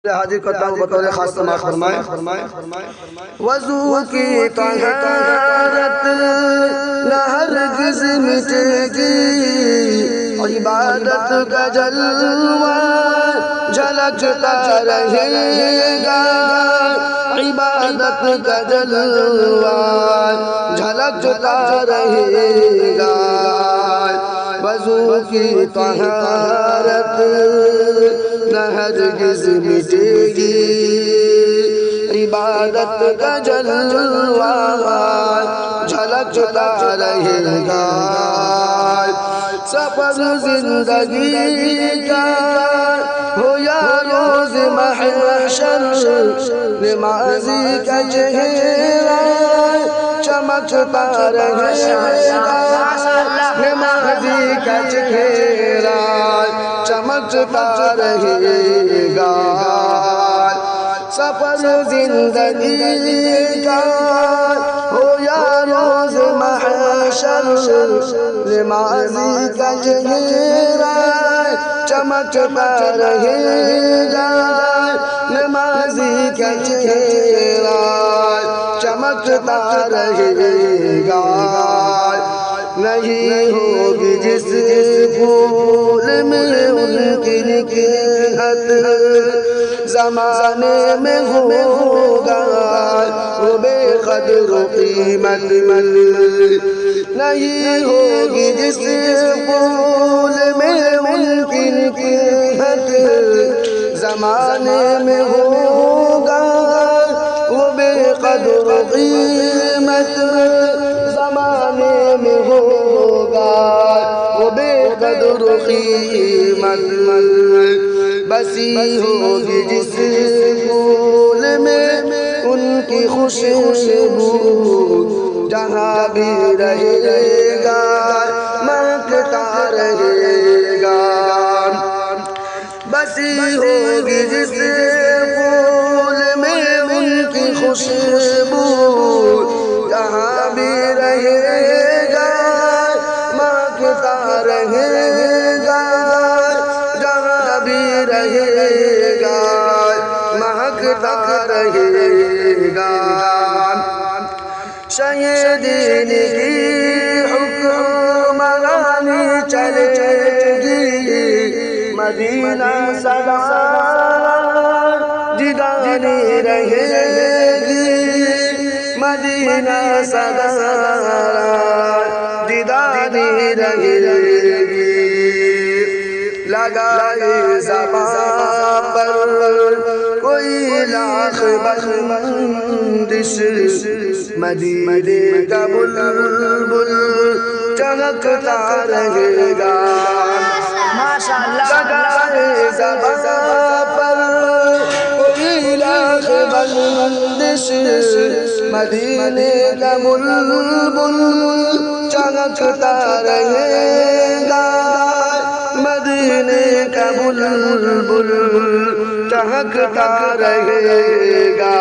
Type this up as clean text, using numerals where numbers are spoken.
حاضر کرتا ہوں بطور خاص سماعت فرمائیں وضو کی طہارت نہ ہرگز مٹے گی، عبادت کا جلوہ جھلکتا رہے گا، عبادت کا جلوہ جھلکتا رہے گا، وضو کی طہارت نہ ہرگز مٹے گی، عبادت کا جلوہ جھلکتا رہے گا، سفر زندگی کا ہو یا روز محشر، نمازی کا چہرہ چمکتا رہے گا، نمازی کا چہرہ چمکتا رہے گا، سفر زندگی کا ہو یا روز محشر، نمازی کا چہرہ چمکتا رہے گا، نمازی کا چہرہ چمکتا رہے گا، نہیں ہوگی جس پھول میں ان کی نکہت، زمانے میں ہوگا وہ بے قدر و قیمت، نہیں ہوگی جس پھول میں ان کی نکہت، زمانے میں ہوگا وہ بے قدر و قیمت، زمانے میں ہوگا وہ بے قدر و قیمت، بسی ہوگی جس پھول میں ان کی خوشبو، جہاں بھی رہے گا مہکتا رہے گا، بسی ہوگی جس پھول میں ان کی خوشبو، جہاں بھی رہے گا مہکتا رہے گا، جہاں بھی رہے گا مہکتا رہے گا، شہ دین کی حکمرانی چلے گی، مدینہ سدا دیدانی رہے گی، مدینہ سدا دیدانی رہے گی، لگائے زبان پر کوئی لاکھ بندش، مدینے کا بلبل چمکتا رہے گا، لگائے زبان پر کوئی لاکھ بندش، مدینے کا بلبل چمکتا رہے گا، مدینے کا بلبل چمکتا رہے گا۔